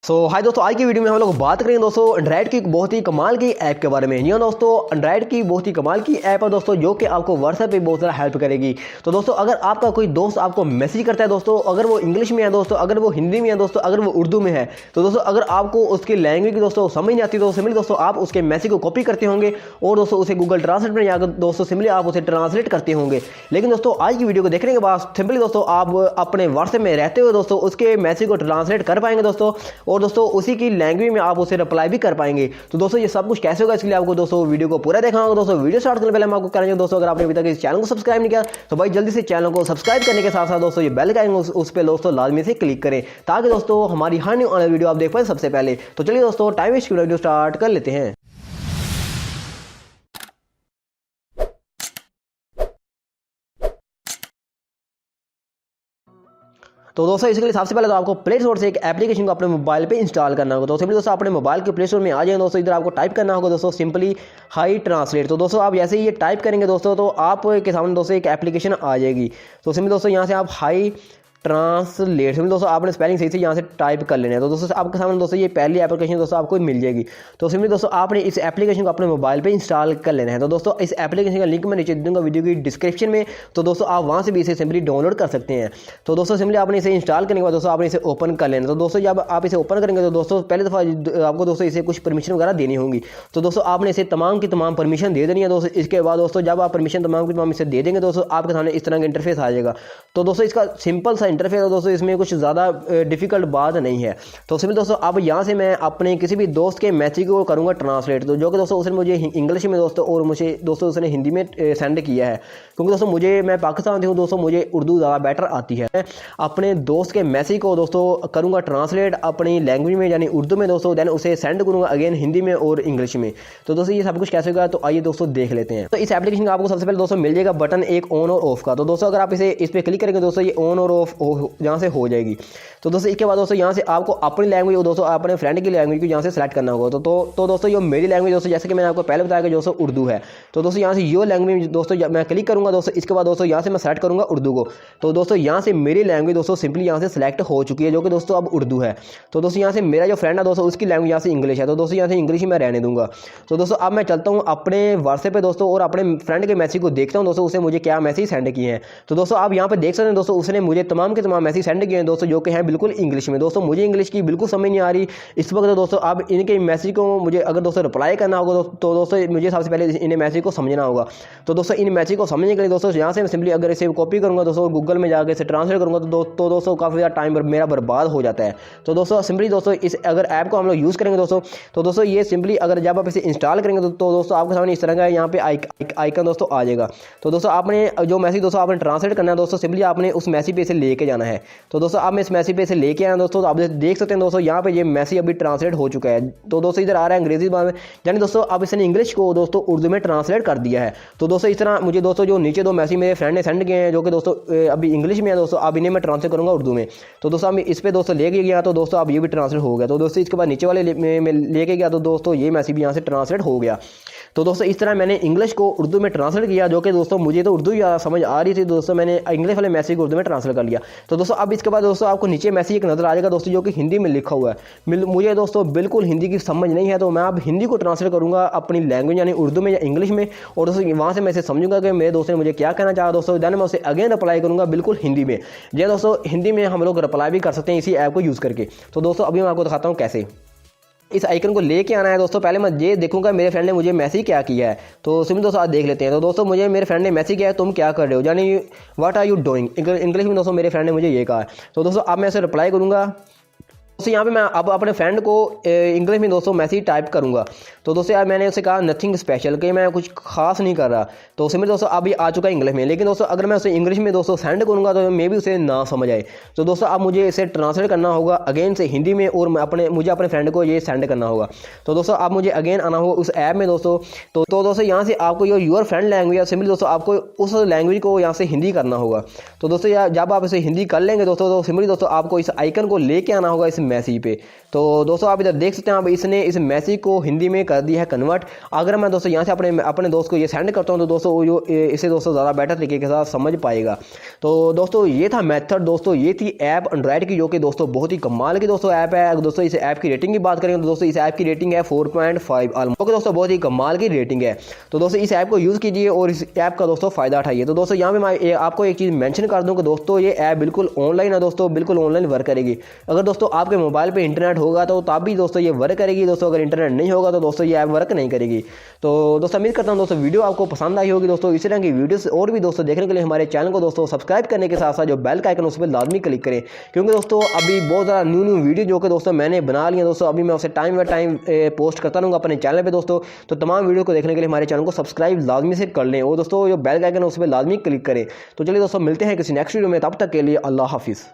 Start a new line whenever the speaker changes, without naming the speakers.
हाय दोस्तों, आज की वीडियो में हम लोग बात करेंगे दोस्तों एंड्राइड की बहुत ही कमाल की ऐप के बारे में। जी हाँ दोस्तों, एंड्राइड की बहुत ही कमाल की ऐप है दोस्तों, जो कि आपको व्हाट्सएप पे बहुत ज़्यादा हेल्प करेगी। तो दोस्तों, अगर आपका कोई दोस्त आपको मैसेज करता है दोस्तों, अगर वो इंग्लिश में है दोस्तों, अगर वो हिंदी में है दोस्तों, अगर वो उर्दू में है, तो दोस्तों अगर आपको उसकी लैंग्वेज की दोस्तों समझ नहीं आती तो सिंपली दोस्तों आप उसके मैसेज को कॉपी करते होंगे और दोस्तों उसे गूगल ट्रांसलेट में जाकर दोस्तों सिंपली आप उसे ट्रांसलेट करते होंगे। लेकिन दोस्तों आज की वीडियो को देखने के बाद सिंपली दोस्तों आप अपने व्हाट्सएप में रहते हुए दोस्तों उसके मैसेज को ट्रांसलेट कर पाएंगे दोस्तों, और दोस्तों उसी की लैंग्वेज में आप उसे रिप्लाई भी कर पाएंगे। तो दोस्तों ये सब कुछ कैसे होगा, इसके लिए आपको दोस्तों वीडियो को पूरा देखना होगा। दोस्तों वीडियो स्टार्ट करने पहले मैं आपको कहना चाहूंगा दोस्तों, अगर आपने अभी तक इस चैनल को सब्सक्राइब नहीं किया तो भाई जल्दी से चैनल को सब्सक्राइब करने के साथ साथ दोस्तों ये बेल आइकन उस पर दोस्तों लाजमी से क्लिक करें, ताकि दोस्तों हमारी हर न्यू आने वीडियो आप देख पाए सबसे पहले। तो चलिए दोस्तों टाइम वेस्ट वीडियो स्टार्ट कर लेते हैं। तो दोस्तों इसके लिए सबसे पहले तो आपको प्ले स्टोर से एक एप्लीकेशन को अपने मोबाइल पे इंस्टॉल करना होगा। तो सिंपली दोस्तों अपने मोबाइल के प्ले स्टोर में आ जाए दोस्तों, इधर आपको टाइप करना होगा दोस्तों सिंपली हाई ट्रांसलेट। तो दोस्तों आप जैसे ही ये टाइप करेंगे दोस्तों तो आपके सामने दोस्तों एक एप्लीकेशन आ जाएगी। तो सिंपली दोस्तों यहाँ से आप हाई ट्रांसलेट सिंपली दोस्तों आपने स्पेलिंग सही से यहाँ से टाइप कर लेना है। तो दोस्तों आपके सामने दोस्तों ये पहली एप्लीकेशन दोस्तों आपको मिल जाएगी। तो सिंपली दोस्तों आपने इस एप्लीकेशन को अपने मोबाइल पे इंस्टॉल कर लेना है। तो दोस्तों इस एप्लीकेशन का लिंक मैं नीचे दे दूंगा वीडियो की डिस्क्रिप्शन में, तो दोस्तों आप वहाँ से भी इसे सिंपली डाउनलोड कर सकते हैं। तो दोस्तों सिंपली आपने इसे इंस्टॉल करने के बाद दोस्तों आपने इसे ओपन कर लेना। तो दोस्तों जब आप इसे ओपन करेंगे तो दोस्तों पहले दफ़ा आपको दोस्तों इसे कुछ परमिशन वगैरह देनी होंगी। तो दोस्तों आपने इसे तमाम की तमाम परमिशन दे देनी है दोस्तों। इसके बाद दोस्तों जब आप परमिशन तमाम की तमाम इसे दे देंगे दोस्तों आपके सामने इस तरह का इंटरफेस आ जाएगा। तो दोस्तों इसका सिंपल सा इंटरफेस है दोस्तों, इसमें कुछ ज़्यादा डिफिकल्ट बात नहीं है। तो सिंपल दोस्तों अब यहाँ से मैं अपने किसी भी दोस्त के मैसेज को करूँगा ट्रांसलेट, तो जो कि दोस्तों उसने मुझे इंग्लिश में दोस्तों और मुझे दोस्तों उसने हिंदी में सेंड किया है, क्योंकि दोस्तों मैं पाकिस्तान से हूँ दोस्तों, मुझे उर्दू ज़्यादा बेटर आती है। अपने दोस्त के मैसेज को दोस्तों करूँगा ट्रांसलेट अपनी लैंग्वेज में यानी उर्दू में दोस्तों, देन उसे सेंड करूँगा अगेन हिंदी में और इंग्लिश में। तो दोस्तों ये सब कुछ कैसे होगा, तो आइए दोस्तों देख लेते हैं। तो इस एप्लीकेशन का आपको सबसे पहले दोस्तों मिल जाएगा बटन एक ऑन और ऑफ का। तो दोस्तों अगर आप इस पर क्लिक करेंगे दोस्तों ये ऑन और ऑफ यहाँ से हो जाएगी। तो दोस्तों इसके बाद दोस्तों यहाँ से आपको अपनी लैंग्वेज दोस्तों अपने फ्रेंड की लैंग्वेज को यहाँ से सेलेक्ट करना होगा। तो दोस्तों ये मेरी लैंग्वेज दोस्तों जैसे कि मैंने आपको पहले बताया कि दोस्तों उर्दू है। तो दोस्तों यहाँ से यो लैंग्वेज दोस्तों मैं क्लिक करूँगा दोस्तों, इसके बाद दोस्तों यहाँ से मैं सेलेक्ट करूँगा उर्दू को। तो दोस्तों यहाँ से मेरी लैंग्वेज दोस्तों सिंपली यहाँ से सेलेक्ट हो चुकी है, जो कि दोस्तों अब उर्दू है। तो दोस्तों यहाँ से मेरा जो फ्रेंड है दोस्तों उसकी लैंग्वेज यहाँ से इंग्लिश है। तो दोस्तों यहाँ से इंग्लिश ही मैं रहने दूंगा। तो दोस्तों अब मैं चलता हूँ अपने व्हाट्सएप पे दोस्तों और अपने फ्रेंड के मैसेज को देखता हूँ दोस्तों, उसे मुझे क्या मैसेज सेंड किए हैं। तो दोस्तों आप यहाँ पर देख सकते हैं दोस्तों उसने मुझे तमाम के तमाम मैसेज सेंड किए हैं दोस्तों, जो कि हैं बिल्कुल इंग्लिश में। दोस्तों मुझे इंग्लिश की बिल्कुल समझ नहीं आ रही इस वक्त। दोस्तों अब इनके मैसेज को मुझे अगर दोस्तों रिप्लाई करना होगा तो दोस्तों मुझे सबसे पहले इन मैसेज को समझना होगा। तो दोस्तों इन मैसेज को समझने के लिए दोस्तों यहाँ से मैं सिंपली अगर इसे कॉपी करूँगा दोस्तों गूगल में जाकर इसे ट्रांसलेट करूँगा तो दोस्तों काफ़ी ज़्यादा टाइम मेरा बर्बाद हो जाता है। तो दोस्तों सिंपली दोस्तों इस अगर ऐप को हम लोग यूज़ करेंगे दोस्तों, तो दोस्तों ये सिंपली अगर जब आप इसे इंस्टॉल करेंगे तो दोस्तों आपके सामने इस तरह का यहाँ पे आइकन दोस्तों आ जाएगा। तो दोस्तों आपने जो मैसेज दोस्तों आपने ट्रांसलेट करना है दोस्तों, सिंपली आपने उस मैसेज पे इसे लेके जाना है। तो दोस्तों आप इस मैसेज पे इसे लेके आए दोस्तों, तो आप देख सकते हैं दोस्तों यहाँ पे ये मैसेज अभी ट्रांसलेट हो चुका है। तो दोस्तों इधर आ रहा है अंग्रेजी में, यानी दोस्तों अब इसने इंग्लिश को दोस्तों उर्दू में ट्रांसलेट कर दिया है। तो दोस्तों इस तरह मुझे दोस्तों जो नीचे दो मैसेज मेरे फ्रेंड ने सेंड किए हैं, जो कि दोस्तों अभी इंग्लिश में है दोस्तों, अब इन्हें मैं ट्रांसलेट करूँगा उर्दू में। तो दोस्तों अब इस पर दोस्तों लेके गया तो दोस्तों अब ये भी ट्रांसलेट हो गया। तो दोस्तों इसके बाद नीचे वाले में लेके गया तो दोस्तों ये मैसेज भी यहाँ से ट्रांसलेट हो गया। तो दोस्तों इस तरह मैंने इंग्लिश को उर्दू में ट्रांसलेट किया, जो कि दोस्तों मुझे तो उर्दू समझ आ रही थी दोस्तों, मैंने इंग्लिश वाले मैसेज को उर्दू में ट्रांसलेट कर लिया। तो दोस्तों अब इसके बाद दोस्तों आपको नीचे मैसेज एक नजर आ जाएगा दोस्तों, जो कि हिंदी में लिखा हुआ है। मुझे दोस्तों बिल्कुल हिंदी की समझ नहीं है, तो मैं अब हिंदी को ट्रांसलेट करूँगा अपनी लैंग्वेज यानी उर्दू में या इंग्लिश में, और दोस्तों वहाँ से मैं इसे समझूंगा कि मेरे दोस्त ने मुझे क्या कहना चाहा दोस्तों, देन मैं उसे अगेन रिप्लाई करूँगा बिल्कुल हिंदी में। जी दोस्तों हिंदी में हम लोग रिप्लाई भी कर सकते हैं इसी ऐप को यूज़ करके। तो दोस्तों अभी मैं आपको दिखाता हूँ कैसे। इस आइकन को लेके आना है दोस्तों, पहले मैं ये देखूंगा मेरे फ्रेंड ने मुझे मैसेज क्या किया है। तो सिंपल दोस्तों आज देख लेते हैं। तो दोस्तों मुझे मेरे फ्रेंड ने मैसेज किया है तुम क्या कर रहे हो, यानी what are you doing, English में दोस्तों मेरे फ्रेंड ने मुझे ये कहा है। तो दोस्तों अब मैं इसे रिप्लाई करूँगा। दोस्तों यहाँ पे मैं अब अपने फ्रेंड को इंग्लिश में दोस्तों मैसेज टाइप करूँगा। तो दोस्तों यार मैंने उसे कहा नथिंग स्पेशल, कि मैं कुछ खास नहीं कर रहा। तो सिंपल दोस्तों अब ये आ चुका है इंग्लिश में, लेकिन दोस्तों अगर मैं उसे इंग्लिश में दोस्तों सेंड करूँगा तो मे भी उसे ना समझ आए। तो दोस्तों अब मुझे इसे ट्रांसलेट करना होगा अगेन से हिंदी में, और मुझे अपने फ्रेंड को ये सेंड करना होगा। तो दोस्तों अब मुझे अगेन आना होगा उस ऐप में दोस्तों। तो दोस्तों यहाँ से आपको योर फ्रेंड लैंग्वेज, सिंपली दोस्तों आपको उस लैंग्वेज को यहाँ से हिंदी करना होगा। तो दोस्तों यार जब आप इसे हिंदी कर लेंगे दोस्तों, तो सिंपली दोस्तों आपको इस आइकन को लेके आना होगा इस मैसेज पे। तो दोस्तों आप इधर देख सकते हैं, अब इसने इस मैसेज को हिंदी में कर दिया है कन्वर्ट। अगर मैं दोस्तों यहाँ से अपने दोस्त को ये सेंड करता हूँ तो दोस्तों वो जो इसे दोस्तों ज़्यादा बेटर तरीके के साथ समझ पाएगा। तो दोस्तों ये था मेथड। दोस्तों ये थी ऐप एंड्रॉइड की, जो कि दोस्तों बहुत ही कमाल की दोस्तों ऐप है। अगर दोस्तों इस ऐप की रेटिंग की बात करेंगे तो दोस्तों इस ऐप की रेटिंग है 4.5 ऑलमोस्ट, दोस्तों बहुत ही कमाल की रेटिंग है। तो दोस्तों इस ऐप को यूज़ कीजिए और इस ऐप का दोस्तों फ़ायदा उठाइए। तो दोस्तों यहाँ पे मैं आपको एक चीज़ मेंशन कर दूँ कि दोस्तों ये ऐप बिल्कुल ऑनलाइन है दोस्तों, बिल्कुल ऑनलाइन वर्क करेगी। अगर दोस्तों आपके मोबाइल पे इंटरनेट होगा तो तब भी दोस्तों ये वर्क करेगी दोस्तों, अगर इंटरनेट नहीं होगा तो दोस्तों ये ऐप वर्क नहीं करेगी। तो दोस्तों उम्मीद करता हूँ दोस्तों वीडियो आपको पसंद आई होगी दोस्तों। इसी तरह की वीडियोस और भी दोस्तों देखने के लिए हमारे चैनल को दोस्तों सब्सक्राइब करने के साथ साथ जो बेल का आइकन उस पर लाजमी क्लिक करें, क्योंकि दोस्तों अभी बहुत ज़्यादा न्यू वीडियो जो कि दोस्तों मैंने बना लिए दोस्तों, अभी मैं उसे टाइम बाय टाइम पोस्ट करता रहूँगा अपने चैनल पर दोस्तों। तो तमाम वीडियो को देखने के लिए हमारे चैनल को सब्सक्राइब लाजमी से कर लें और दोस्तों जो बेल का आइकन उस पर लाजमी क्लिक करें। तो चलिए दोस्तों मिलते हैं किसी नेक्स्ट वीडियो में, तब तक के लिए अल्लाह हाफिज़।